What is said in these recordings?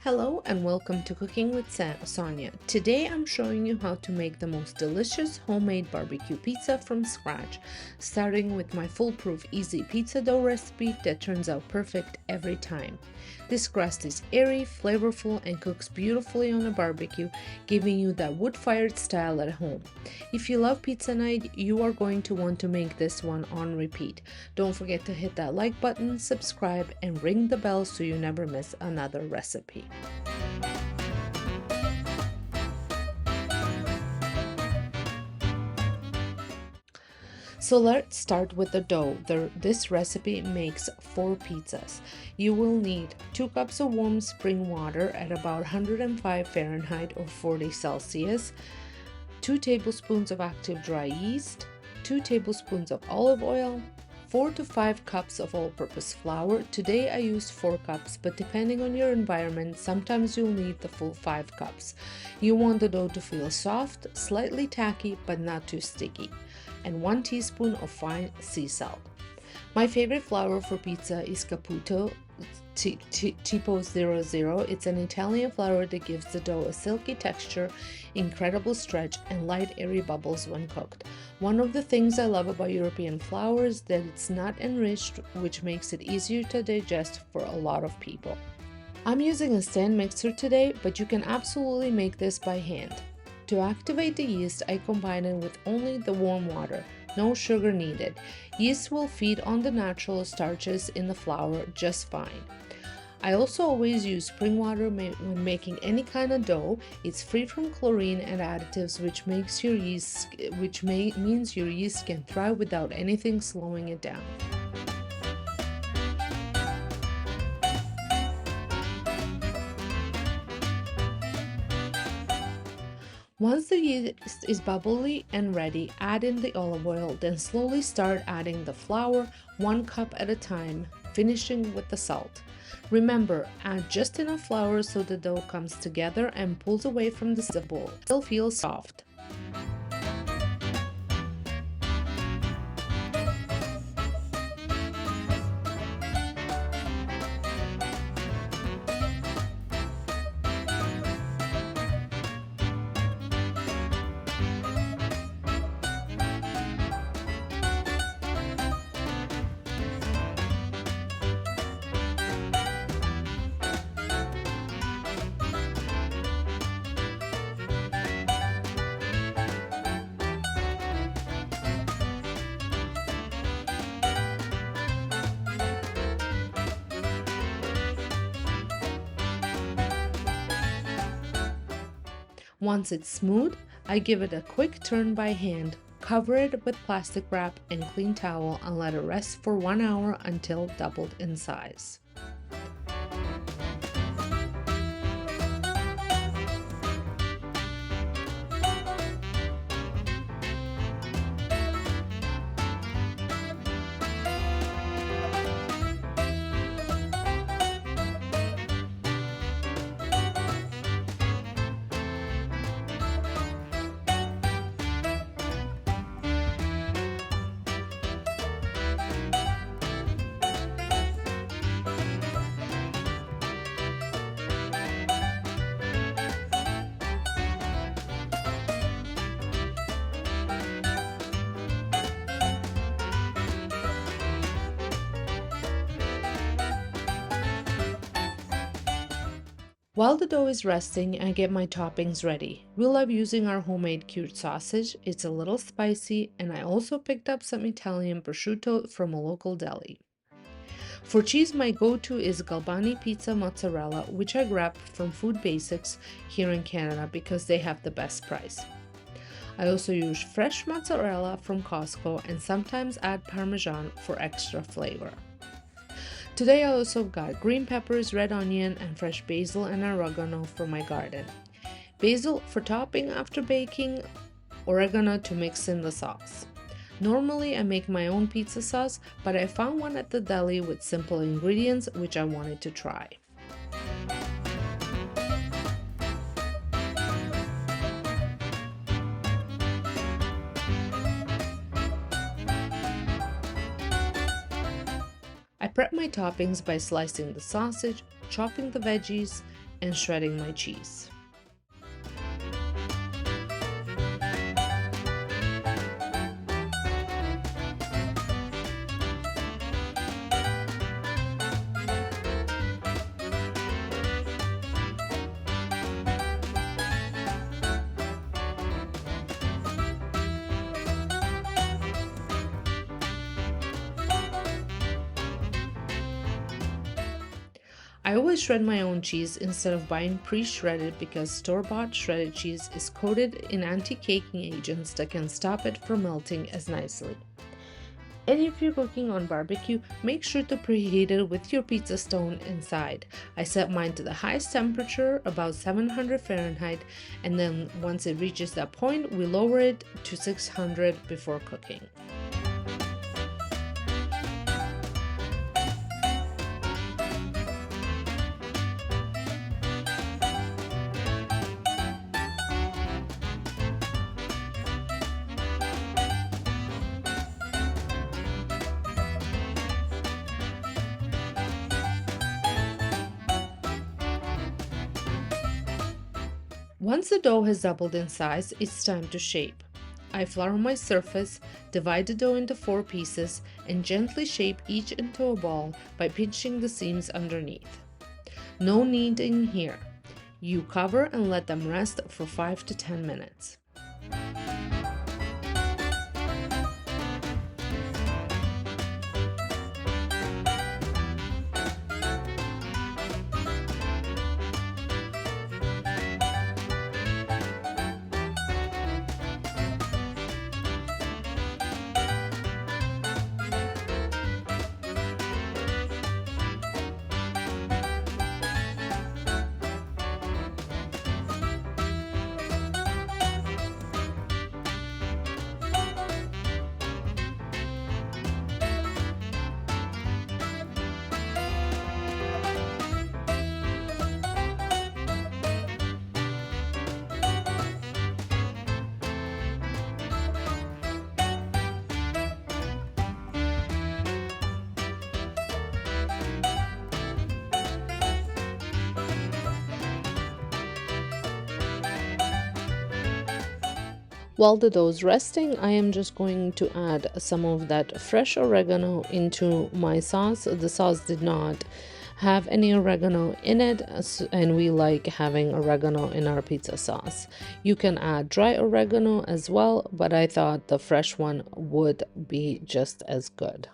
Hello and welcome to Cooking with Sonia. Today I'm showing you how to make the most delicious homemade barbecue pizza from scratch, starting with my foolproof easy pizza dough recipe that turns out perfect every time. This crust is airy, flavorful, and cooks beautifully on a barbecue, giving you that wood-fired style at home. If you love pizza night, you are going to want to make this one on repeat. Don't forget to hit that like button, subscribe, and ring the bell so you never miss another recipe. So let's start with the dough. This recipe makes 4 pizzas. You will need 2 cups of warm spring water at about 105 Fahrenheit or 40 Celsius, 2 tablespoons of active dry yeast, 2 tablespoons of olive oil, 4 to 5 cups of all-purpose flour. Today I used 4 cups, but depending on your environment, sometimes you'll need the full 5 cups. You want the dough to feel soft, slightly tacky, but not too sticky, and 1 teaspoon of fine sea salt. My favorite flour for pizza is Caputo Tipo 00. It's an Italian flour that gives the dough a silky texture, incredible stretch, and light airy bubbles when cooked. One of the things I love about European flour is that it's not enriched, which makes it easier to digest for a lot of people. I'm using a stand mixer today, but you can absolutely make this by hand. To activate the yeast, I combine it with only the warm water. No sugar needed. Yeast will feed on the natural starches in the flour just fine. I also always use spring water when making any kind of dough. It's free from chlorine and additives, which means your yeast can thrive without anything slowing it down. Once the yeast is bubbly and ready, add in the olive oil, then slowly start adding the flour 1 cup at a time, finishing with the salt. Remember, add just enough flour so the dough comes together and pulls away from the bowl. It still feels soft. Once it's smooth, I give it a quick turn by hand, cover it with plastic wrap and clean towel, and let it rest for 1 hour until doubled in size. While the dough is resting, I get my toppings ready. We love using our homemade cured sausage. It's a little spicy, and I also picked up some Italian prosciutto from a local deli. For cheese, my go-to is Galbani pizza mozzarella, which I grabbed from Food Basics here in Canada because they have the best price. I also use fresh mozzarella from Costco and sometimes add Parmesan for extra flavor. Today I also got green peppers, red onion, and fresh basil and oregano from my garden. Basil for topping after baking, oregano to mix in the sauce. Normally I make my own pizza sauce, but I found one at the deli with simple ingredients which I wanted to try. I prep my toppings by slicing the sausage, chopping the veggies, and shredding my cheese. I always shred my own cheese instead of buying pre-shredded because store-bought shredded cheese is coated in anti-caking agents that can stop it from melting as nicely. And if you're cooking on barbecue, make sure to preheat it with your pizza stone inside. I set mine to the highest temperature, about 700 Fahrenheit, and then once it reaches that point, we lower it to 600 before cooking. Once the dough has doubled in size, it's time to shape. I flour my surface, divide the dough into 4 pieces, and gently shape each into a ball by pinching the seams underneath. No kneading here. You cover and let them rest for 5 to 10 minutes. While the dough is resting, I am just going to add some of that fresh oregano into my sauce. The sauce did not have any oregano in it, and we like having oregano in our pizza sauce. You can add dry oregano as well, but I thought the fresh one would be just as good.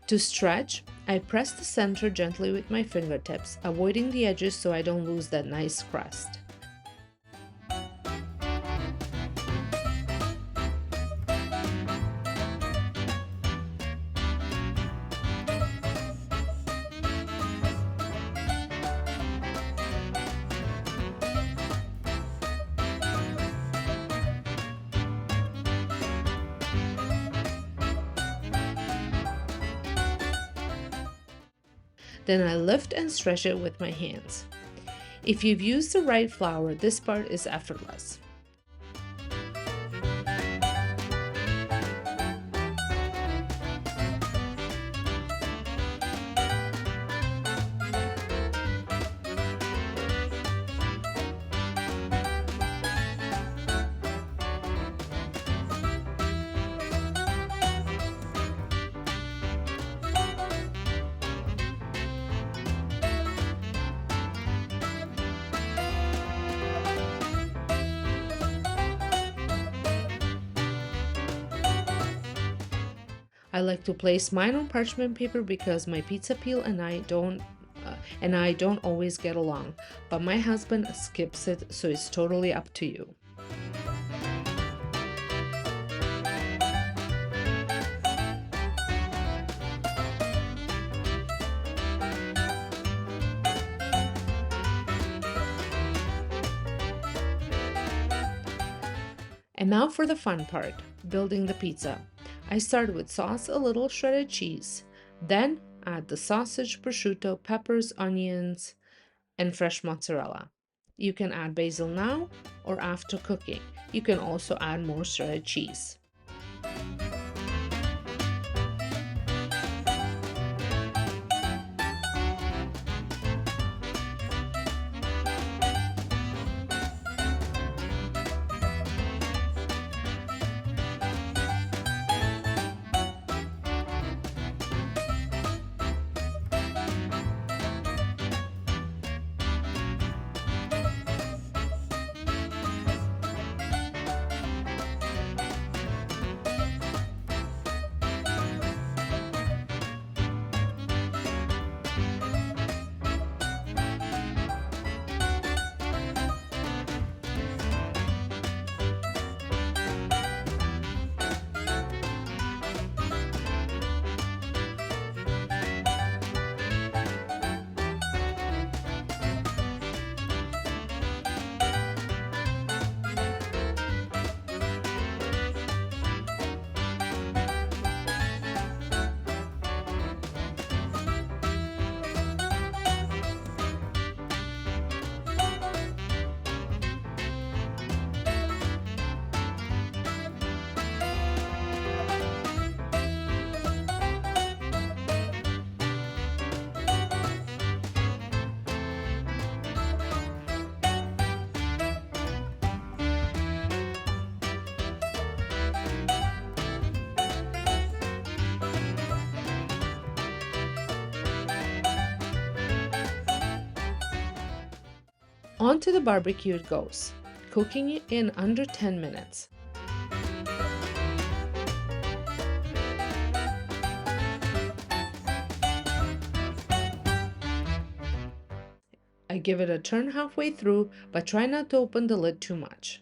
To stretch, I press the center gently with my fingertips, avoiding the edges so I don't lose that nice crust. Then I lift and stretch it with my hands. If you've used the right flour, this part is effortless. I like to place mine on parchment paper because my pizza peel and I don't always get along, but my husband skips it, so it's totally up to you. And now for the fun part, building the pizza. I start with sauce, a little shredded cheese, then add the sausage, prosciutto, peppers, onions, and fresh mozzarella. You can add basil now or after cooking. You can also add more shredded cheese. Onto the barbecue it goes, cooking it in under 10 minutes. I give it a turn halfway through, but try not to open the lid too much.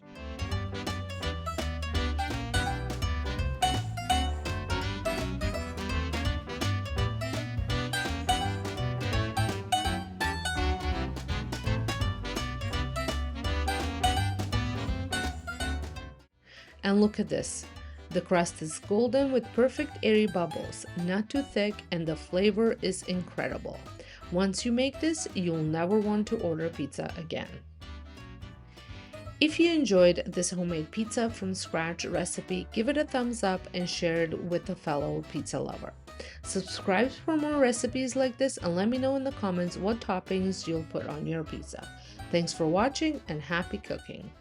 And look at this. The crust is golden with perfect airy bubbles, not too thick, and the flavor is incredible. Once you make this, you'll never want to order pizza again. If you enjoyed this homemade pizza from scratch recipe, give it a thumbs up and share it with a fellow pizza lover. Subscribe for more recipes like this and let me know in the comments what toppings you'll put on your pizza. Thanks for watching and happy cooking!